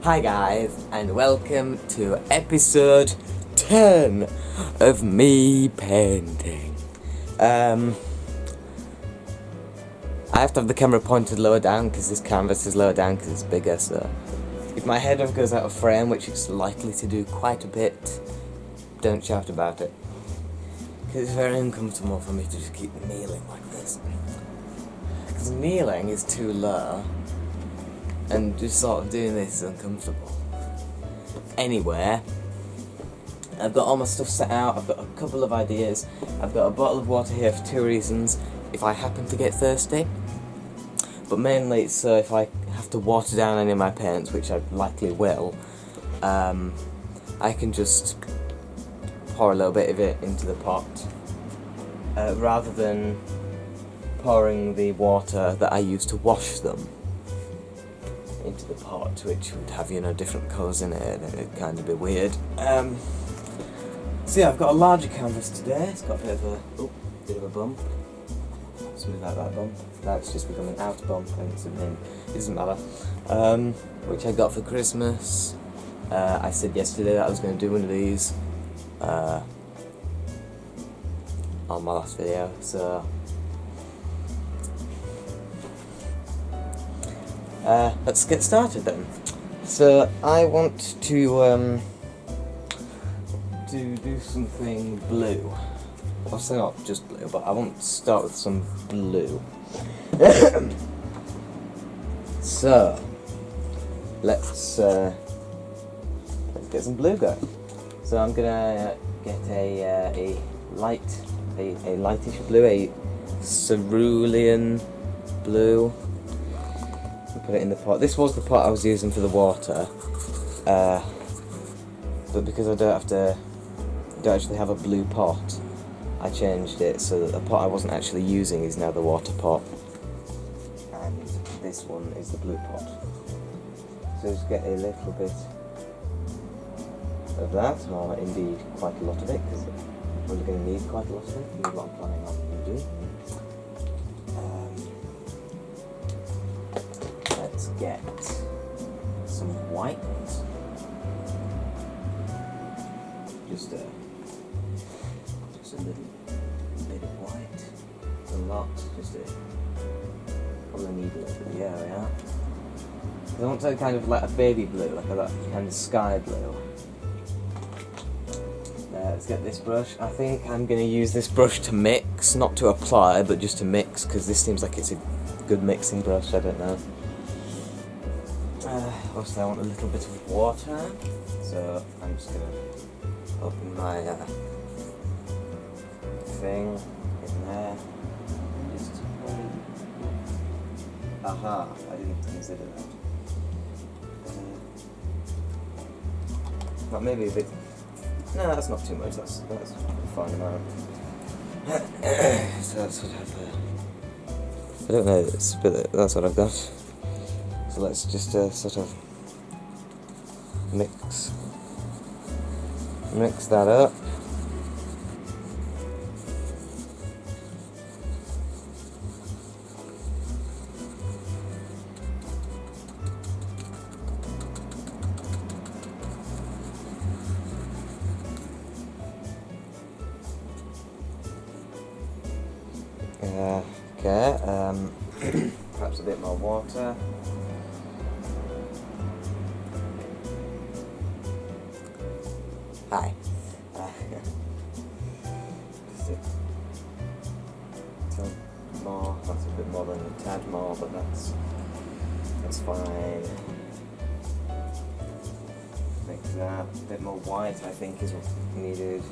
Hi guys, and welcome to episode 10 of me painting. I have to have the camera pointed lower down because this canvas is lower down because it's bigger, so if my head goes out of frame, which it's likely to do quite a bit, don't shout about it. Because it's very uncomfortable for me to just keep kneeling like this. Because kneeling is too low, and just sort of doing this is uncomfortable. Anyway, I've got all my stuff set out, I've got a couple of ideas. I've got a bottle of water here for two reasons. If I happen to get thirsty, but mainly it's so if I have to water down any of my paints, which I likely will, I can just pour a little bit of it into the pot, rather than pouring the water that I use to wash them into the pot, which would have, different colours in it, and it'd kind of be weird. So yeah, I've got a larger canvas today. It's got a bit of a bump. Smooth out that bump. That's just become an outer bump, and it doesn't matter. Which I got for Christmas. I said yesterday that I was going to do one of these on my last video, so let's get started then. So I want to do something blue. Obviously not just blue, but I want to start with some blue. So let's get some blue going. So I'm gonna get a lightish blue, a cerulean blue. Put it in the pot. This was the pot I was using for the water, but because I don't actually have a blue pot, I changed it so that the pot I wasn't actually using is now the water pot, and this one is the blue pot. So just get a little bit of that, or indeed quite a lot of it, because we're going to need quite a lot of it, and what I'm planning on doing. Let's get some white. Just a little bit of white. A lot. Probably need a little bit. Yeah, we are. I want to kind of like a baby blue, like that kind of sky blue. Let's get this brush. I think I'm going to use this brush to mix, not to apply, but just to mix, because this seems like it's a good mixing brush. I don't know. Obviously I want a little bit of water, so I'm just going to open my thing in there. Aha, I didn't consider that. But maybe a bit. No, that's not too much. That's a fine amount. So that's what I don't know. That's what I've got. So let's just sort of mix that up. Okay, perhaps a bit more water. Hi. Just a tad more. That's a bit more than a tad more, but that's fine. Mix that. A bit more white, I think, is what's needed.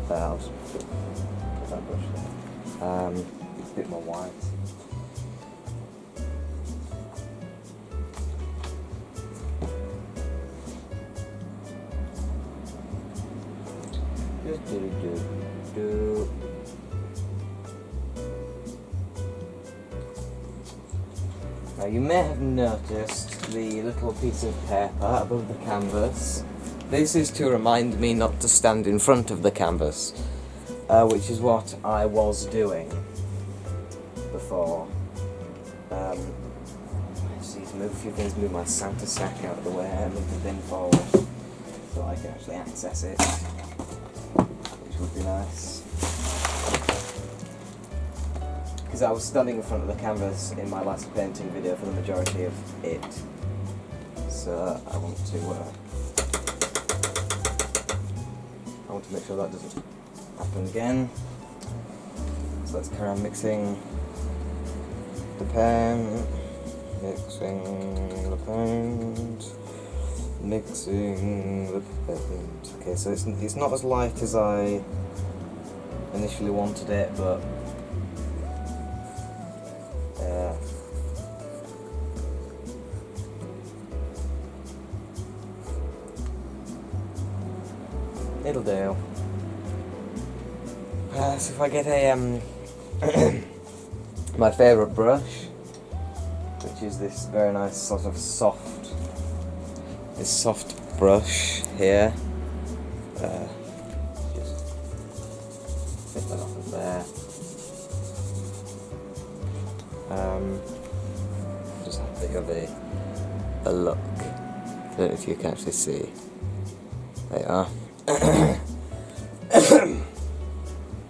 I'll just put that brush there. A bit more white. Now you may have noticed the little piece of paper above the canvas. This is to remind me not to stand in front of the canvas, which is what I was doing before. Let's see if move a few things, move my Santa sack out of the way, move the bin forward so I can actually access it, which would be nice. Because I was standing in front of the canvas in my last painting video for the majority of it, so I want to make sure that doesn't happen again. So let's carry on mixing the paint, mixing the paint. Okay, so it's not as light as I initially wanted it, but it'll do. So if I get a my favourite brush, which is this very nice sort of soft brush here, just pick that off of there. Just have a bit of a look. I don't know if you can actually see. There you are.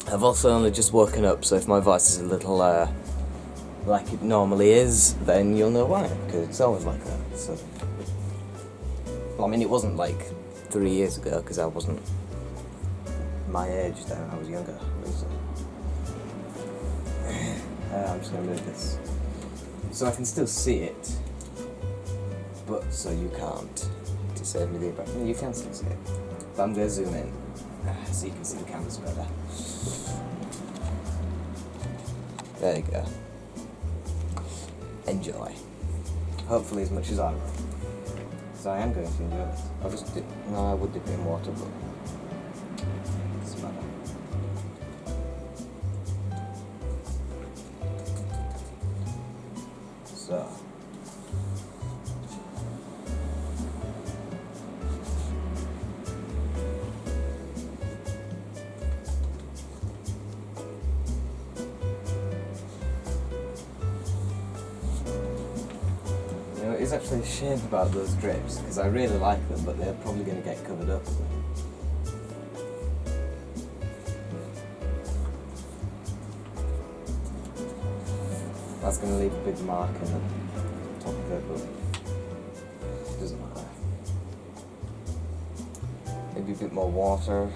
I've also only just woken up, so if my voice is a little like it normally is, then you'll know why, because it's always like that. So, well, I mean, it wasn't like 3 years ago, because I wasn't my age then, I was younger. I'm just going to move this so I can still see it, but so you can't, to save me the impression. You can still see it, but I'm going to zoom in so you can see the canvas better. There you go. Enjoy. Hopefully as much as I will. So I am going to enjoy this. I'll just dip, no, I would dip it in water, but it doesn't matter. So. It's actually a shame about those drips, because I really like them, but they're probably going to get covered up. That's going to leave a big mark in the top of it, but it doesn't matter. Maybe a bit more water.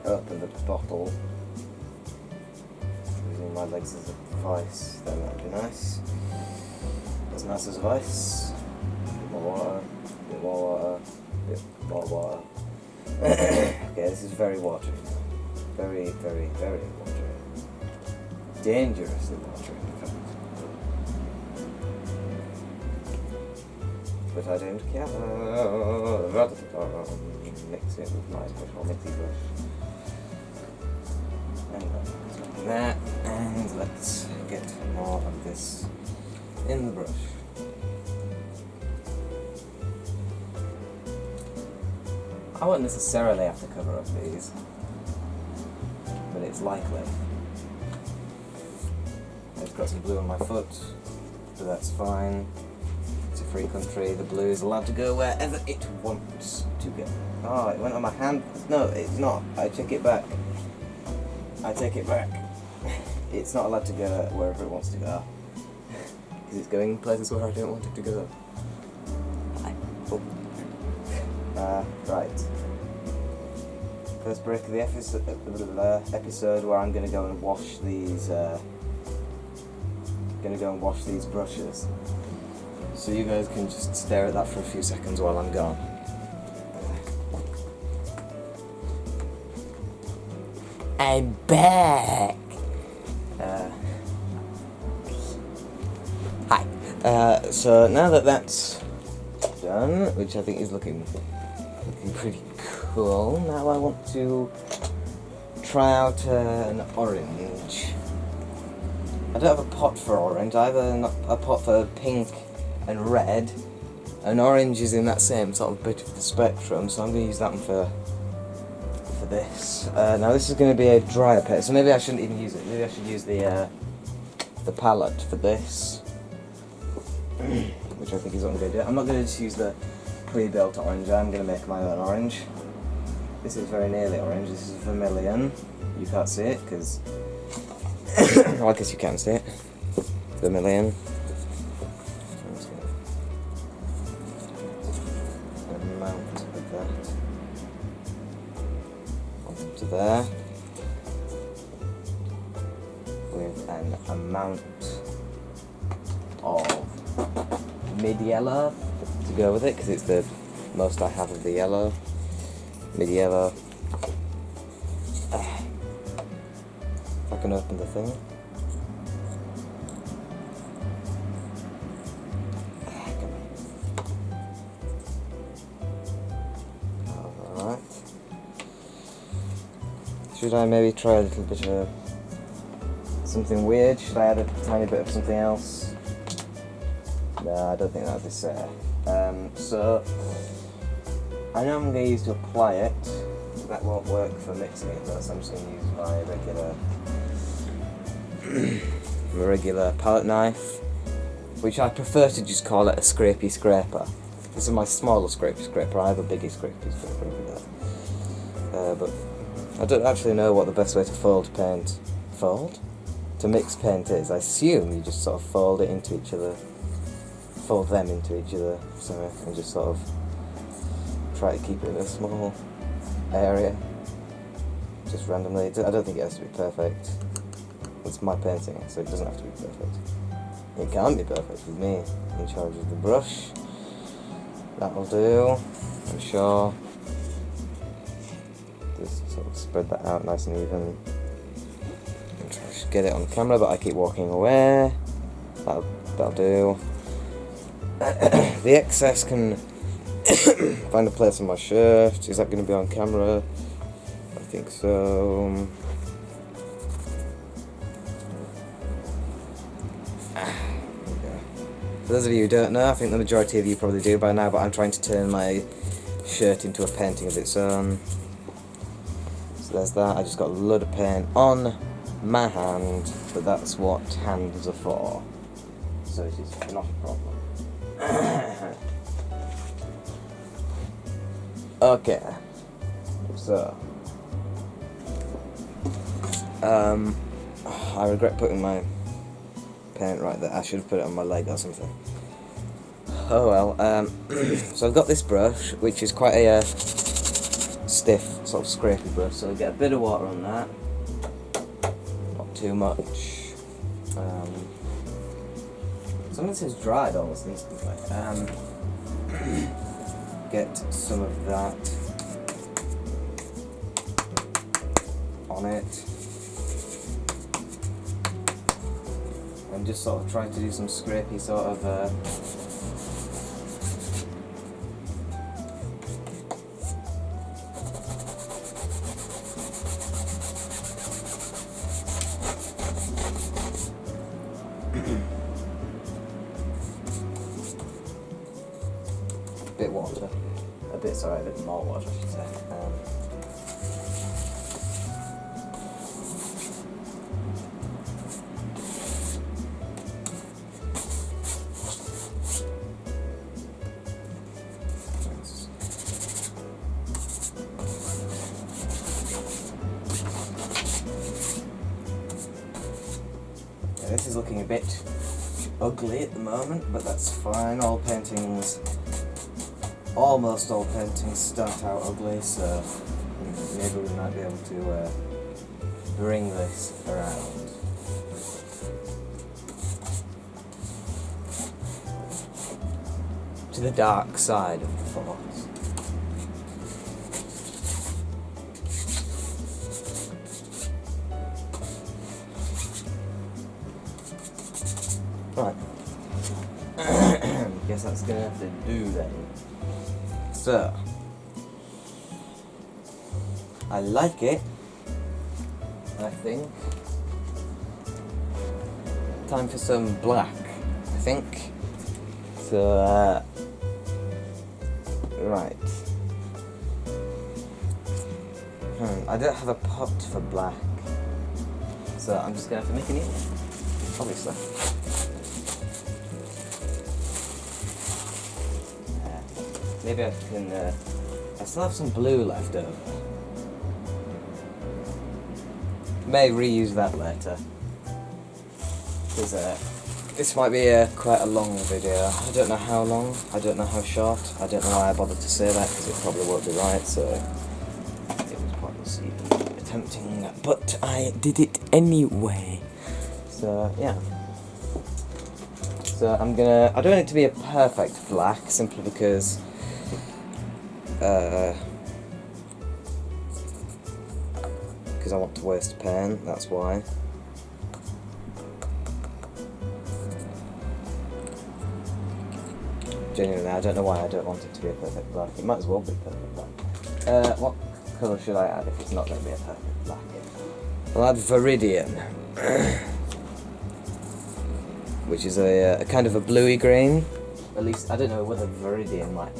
Open the bottle using my legs as a vice, then that would be nice. As nice as a vice. A bit more water, a bit more water, a bit more water. Okay, this is very watery now. Very, very, very watery. Dangerously watery, in fact. But I don't care. Mix it with my special mixy brush. That, and let's get more of this in the brush. I won't necessarily have to cover up these, but it's likely. I've got some blue on my foot, but that's fine. It's a free country, the blue is allowed to go wherever it wants to go. Oh, it went on my hand. No, it's not. I take it back. I take it back. It's not allowed to go wherever it wants to go. Because it's going places where I don't want it to go. Right. First break of the episode where I'm going to go and wash these brushes. So you guys can just stare at that for a few seconds while I'm gone. I'm back! Hi. So now that that's done, which I think is looking pretty cool, now I want to try out an orange. I don't have a pot for orange, I have a pot for pink and red, and orange is in that same sort of bit of the spectrum, so I'm going to use that one for for this. Now this is going to be a dryer paint, so maybe I shouldn't even use it. Maybe I should use the palette for this, which I think is what I'm going to do. I'm not going to just use the pre-built orange, I'm going to make my own orange. This is very nearly orange, this is vermilion. You can't see it because, well, I guess you can see it. Vermilion. Amount of that onto there with an amount of mid-yellow to go with it because it's the most I have of the yellow. Mid-yellow. If I can open the thing. Alright. Should I maybe try a little bit of something weird? Should I add a tiny bit of something else? No, I don't think that'd be fair. So I know I'm going to use to apply it. That won't work for mixing it though, so I'm just going to use my regular palette knife, which I prefer to just call it a scrapey scraper. This is my smaller scrapey scraper. I have a bigger scrapey scraper over there. But I don't actually know what the best way to to mix paint is. I assume you just sort of fold them into each other, sorry, and just sort of try to keep it in a small area, just randomly. I don't think it has to be perfect. It's my painting, so it doesn't have to be perfect. It can't be perfect with me in charge of the brush. That'll do, I'm sure. Just sort of spread that out nice and even. And try to get it on camera, but I keep walking away. That'll do. The excess can find a place on my shirt. Is that going to be on camera? I think so. Okay. For those of you who don't know, I think the majority of you probably do by now, but I'm trying to turn my shirt into a painting of its own. So there's that. I just got a load of paint on my hand, but that's what hands are for. So it is not a problem. Okay, so I regret putting my paint right there. I should have put it on my leg or something. Oh well. So I've got this brush, which is quite a stiff, sort of scrapey brush. So I'll get a bit of water on that, not too much. Some of this is dried almost instantly. Get some of that on it, and just sort of try to do some scrapey sort of bit water, a bit more water I should say. Yeah, this is looking a bit ugly at the moment, but that's fine. Almost all paintings start out ugly, so maybe we might be able to bring this around. To the dark side of the force. Right. Guess that's gonna have to do then. So, I like it, I think. Time for some black, I think. So, right. I don't have a pot for black, so I'm just gonna have to make a new one, obviously. Maybe I can. I still have some blue left over. May reuse that later. Because this might be quite a long video. I don't know how long, I don't know how short, I don't know why I bothered to say that because it probably won't be right, so it was pointless even attempting, but I did it anyway. So yeah. So I don't want it to be a perfect black simply because I want to waste paint, that's why. Genuinely, I don't know why I don't want it to be a perfect black. It might as well be perfect black. What colour should I add if it's not going to be a perfect black? I'll add Viridian, which is a kind of a bluey green. At least, I don't know whether Viridian, like,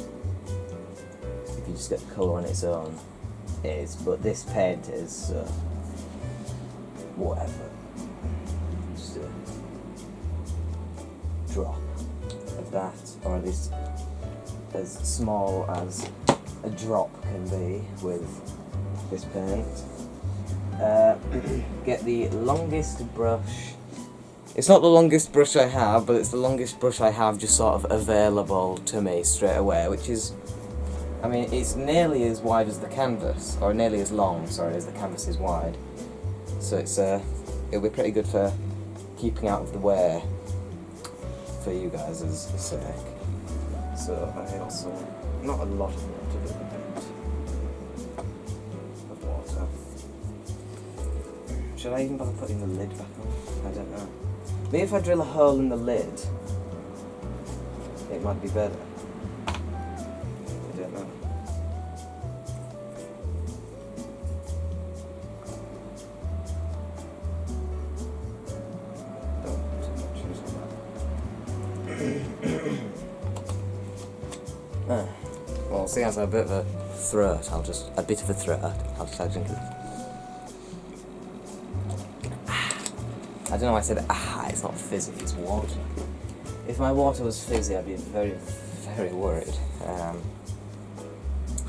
if you just get the colour on its own, is, but this paint is whatever. Just a drop of that, or at least as small as a drop can be with this paint. Get the longest brush. It's not the longest brush I have, but it's the longest brush I have just sort of available to me straight away, which is, I mean, it's nearly as wide as the canvas, or nearly as long, sorry, as the canvas is wide. So it's it'll be pretty good for keeping out of the way for you guys' sake. So I also, not a lot of water, but a bit of water. Should I even bother putting the lid back on? I don't know. Maybe if I drill a hole in the lid, it might be better. I don't know. Well, seeing as I have a bit of a throat, I'll just add drink it. I don't know why I said it's not fizzy, it's water. If my water was fizzy, I'd be very, very worried. I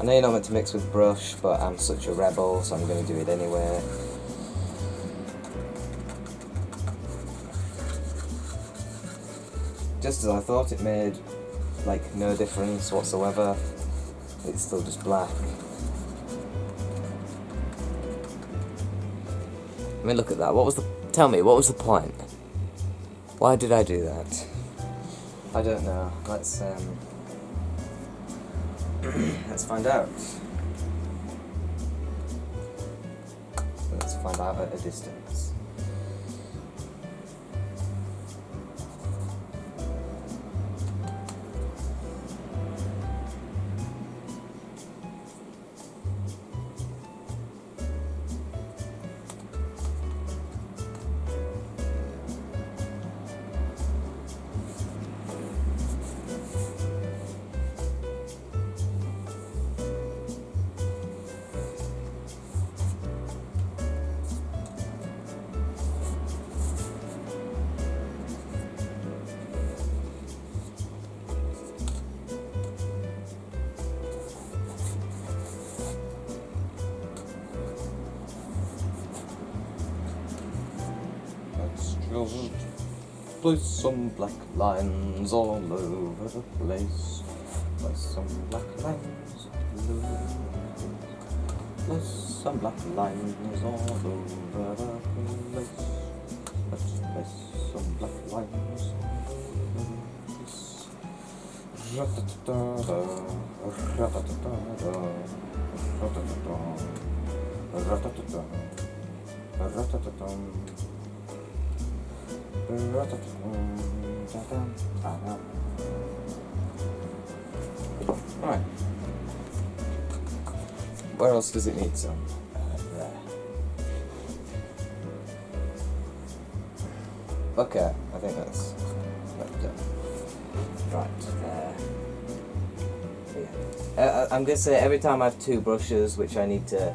know you're not meant to mix with brush, but I'm such a rebel, so I'm going to do it anyway. Just as I thought, it made like no difference whatsoever. It's still just black. I mean, look at that. Tell me, what was the point? Why did I do that? I don't know. Let's find out. Let's find out at a distance. Just place some black lines all over the place. Place some black lines all over the place. Place some black lines all over the place. Let's place some black lines all over the place. Ra-ta-ta-ta-da, ra-ta-ta-ta-da, ra-ta-ta-ta, ra-ta-ta-ta, ra-ta-ta-ta. Right. Where else does it need some? There. Okay, I think that's done. Right. Yeah. I'm going to say every time I have two brushes which I need to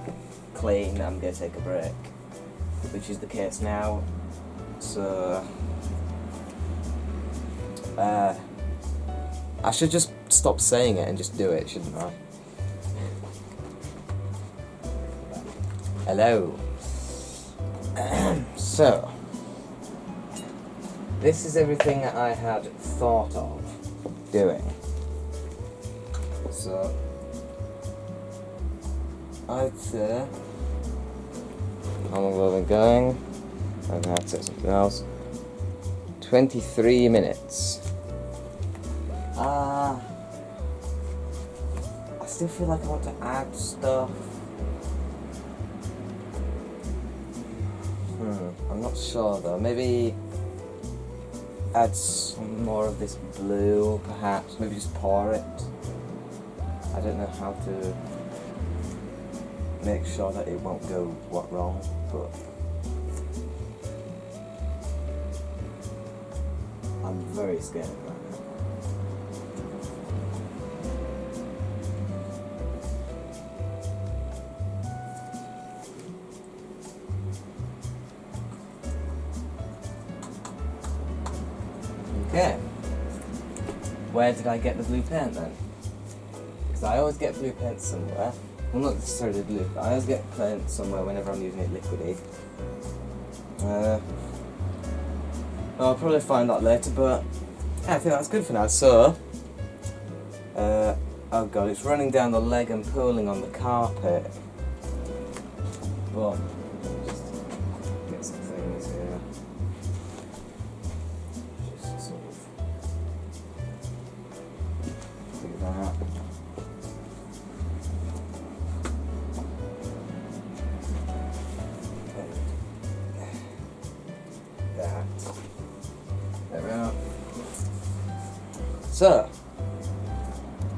clean, I'm going to take a break, which is the case now. So I should just stop saying it and just do it, shouldn't I? Hello. So, this is everything that I had thought of doing. So, I'd say, how long have I been going? I'm going to have to say something else. 23 minutes. I still feel like I want to add stuff. I'm not sure though. Maybe add some more of this blue, perhaps. Maybe just pour it. I don't know how to make sure that it won't go wrong, but I'm very scared right now. Okay, where did I get the blue paint then? Because I always get blue paint somewhere. Well, not necessarily blue, but I always get paint somewhere whenever I'm using it liquidy. I'll probably find that later, but yeah, I think that's good for now. So, oh god, it's running down the leg and pooling on the carpet. Well, just get some things here. Just sort of do that. There we are. So,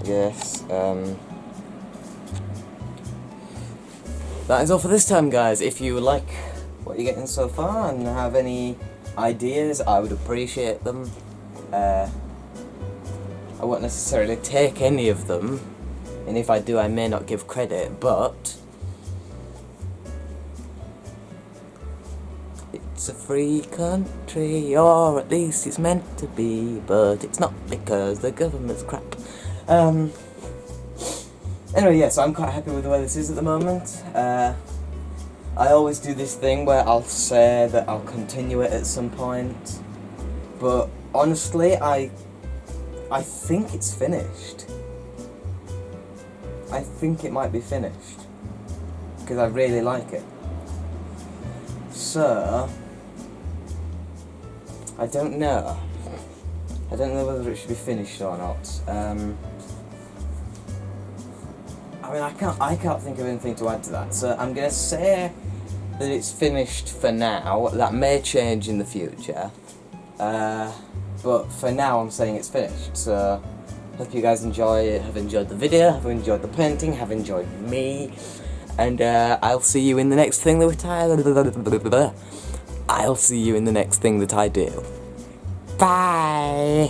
yes, that is all for this time, guys. If you like what you're getting so far and have any ideas, I would appreciate them. I won't necessarily take any of them, and if I do, I may not give credit, but it's a free country, or at least it's meant to be, but it's not because the government's crap. Anyway, yeah, so I'm quite happy with the way this is at the moment. I always do this thing where I'll say that I'll continue it at some point, but honestly, I think it's finished. I think it might be finished, because I really like it. So, I don't know. I don't know whether it should be finished or not. I mean, I can't think of anything to add to that. So I'm gonna say that it's finished for now. That may change in the future. But for now, I'm saying it's finished. So hope you guys have enjoyed the video, have enjoyed the painting, have enjoyed me, and I'll see you in the next thing that I'll see you in the next thing that I do. Bye.